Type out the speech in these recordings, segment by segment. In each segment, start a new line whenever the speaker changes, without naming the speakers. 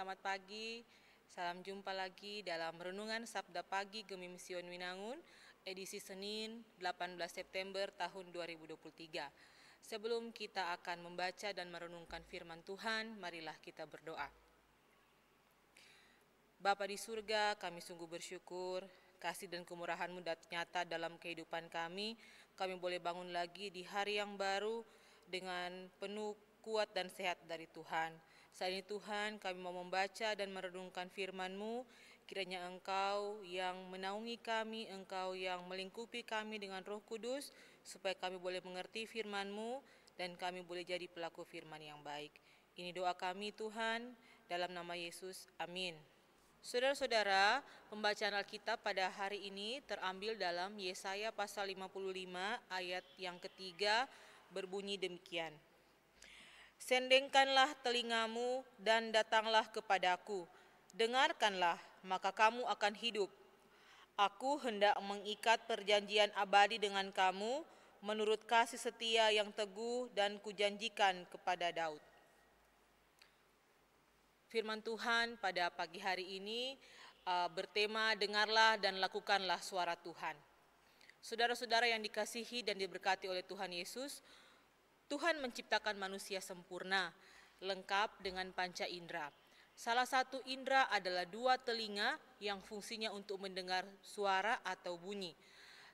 selamat pagi. Salam jumpa lagi dalam Renungan Sabda Pagi Gemi Mision Winangun, edisi Senin 18 September tahun 2023. Sebelum kita akan membaca dan merenungkan firman Tuhan, marilah kita berdoa. Bapa di surga, kami sungguh bersyukur, kasih dan kemurahan-Mu nyata dalam kehidupan kami. Kami boleh bangun lagi di hari yang baru dengan penuh kuat dan sehat dari Tuhan. Saat ini Tuhan, kami mau membaca dan merenungkan firman-Mu. Kiranya Engkau yang menaungi kami, Engkau yang melingkupi kami dengan Roh Kudus, supaya kami boleh mengerti firman-Mu dan kami boleh jadi pelaku firman yang baik. Ini doa kami Tuhan, dalam nama Yesus, amin. Saudara-saudara, pembacaan Alkitab pada hari ini terambil dalam Yesaya pasal 55 ayat yang ketiga, berbunyi demikian. Sendengkanlah telingamu dan datanglah kepadaku, dengarkanlah, maka kamu akan hidup. Aku hendak mengikat perjanjian abadi dengan kamu, menurut kasih setia yang teguh dan kujanjikan kepada Daud. Firman Tuhan pada pagi hari ini bertema dengarlah dan lakukanlah suara Tuhan. Saudara-saudara yang dikasihi dan diberkati oleh Tuhan Yesus, Tuhan menciptakan manusia sempurna, lengkap dengan panca indera. Salah satu indera adalah dua telinga yang fungsinya untuk mendengar suara atau bunyi.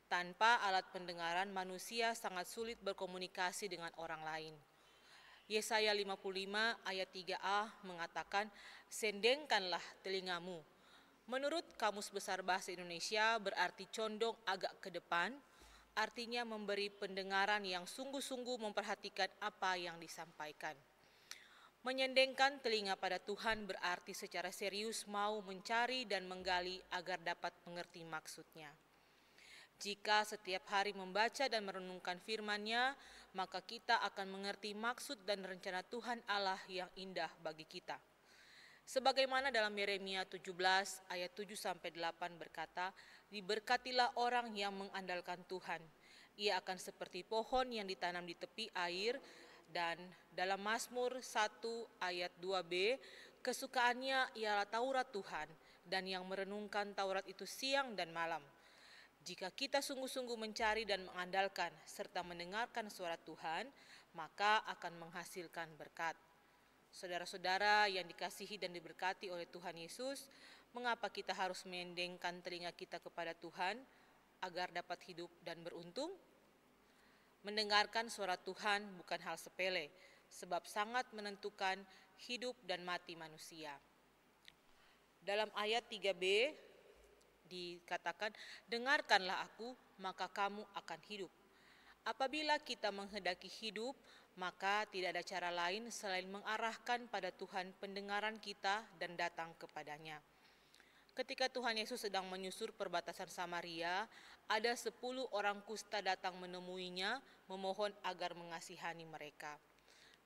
Tanpa alat pendengaran, manusia sangat sulit berkomunikasi dengan orang lain. Yesaya 55 ayat 3a mengatakan, sendengkanlah telingamu. Menurut Kamus Besar Bahasa Indonesia berarti condong agak ke depan, artinya memberi pendengaran yang sungguh-sungguh memperhatikan apa yang disampaikan. Menyendengkan telinga pada Tuhan berarti secara serius mau mencari dan menggali agar dapat mengerti maksudnya. Jika setiap hari membaca dan merenungkan firman-Nya, maka kita akan mengerti maksud dan rencana Tuhan Allah yang indah bagi kita. Sebagaimana dalam Yeremia 17 ayat 7-8 berkata, diberkatilah orang yang mengandalkan Tuhan. Ia akan seperti pohon yang ditanam di tepi air. Dan dalam Mazmur 1 ayat 2b, kesukaannya ialah Taurat Tuhan, dan yang merenungkan Taurat itu siang dan malam. Jika kita sungguh-sungguh mencari dan mengandalkan serta mendengarkan suara Tuhan, maka akan menghasilkan berkat. Saudara-saudara yang dikasihi dan diberkati oleh Tuhan Yesus, mengapa kita harus mendengkan telinga kita kepada Tuhan agar dapat hidup dan beruntung? Mendengarkan suara Tuhan bukan hal sepele, sebab sangat menentukan hidup dan mati manusia. Dalam ayat 3b dikatakan, dengarkanlah aku, maka kamu akan hidup. Apabila kita menghendaki hidup, maka tidak ada cara lain selain mengarahkan pada Tuhan pendengaran kita dan datang kepadanya. Ketika Tuhan Yesus sedang menyusur perbatasan Samaria, ada 10 orang kusta datang menemuinya, memohon agar mengasihani mereka.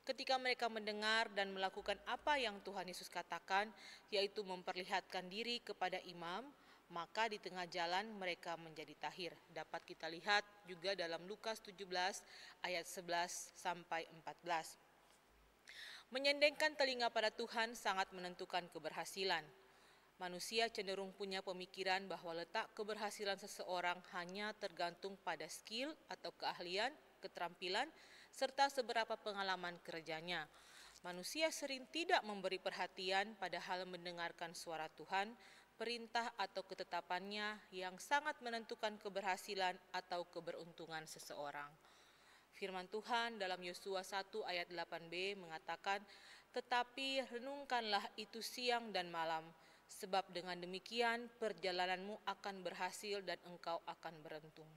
Ketika mereka mendengar dan melakukan apa yang Tuhan Yesus katakan, yaitu memperlihatkan diri kepada imam, maka di tengah jalan mereka menjadi tahir. Dapat kita lihat juga dalam Lukas 17 ayat 11-14. Menyendengkan telinga pada Tuhan sangat menentukan keberhasilan. Manusia cenderung punya pemikiran bahwa letak keberhasilan seseorang hanya tergantung pada skill atau keahlian, keterampilan, serta seberapa pengalaman kerjanya. Manusia sering tidak memberi perhatian pada hal mendengarkan suara Tuhan, perintah atau ketetapannya yang sangat menentukan keberhasilan atau keberuntungan seseorang. Firman Tuhan dalam Yosua 1 ayat 8b mengatakan, tetapi renungkanlah itu siang dan malam, sebab dengan demikian perjalananmu akan berhasil dan engkau akan beruntung.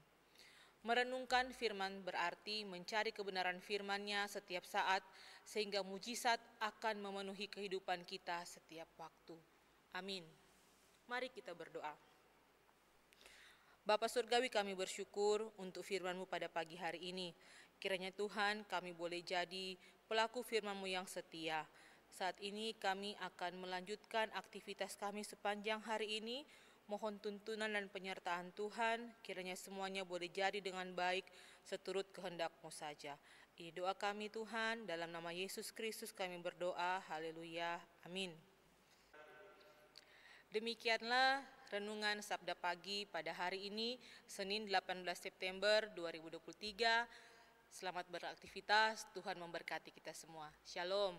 Merenungkan firman berarti mencari kebenaran firman-Nya setiap saat, sehingga mujizat akan memenuhi kehidupan kita setiap waktu. Amin. Mari kita berdoa. Bapa Surgawi, kami bersyukur untuk firman-Mu pada pagi hari ini. Kiranya Tuhan kami boleh jadi pelaku firman-Mu yang setia. Saat ini kami akan melanjutkan aktivitas kami sepanjang hari ini. Mohon tuntunan dan penyertaan Tuhan, kiranya semuanya boleh jadi dengan baik seturut kehendak-Mu saja. Ini doa kami Tuhan, dalam nama Yesus Kristus kami berdoa, haleluya, amin. Demikianlah renungan Sabda Pagi pada hari ini, Senin 18 September 2023. Selamat beraktivitas, Tuhan memberkati kita semua. Shalom.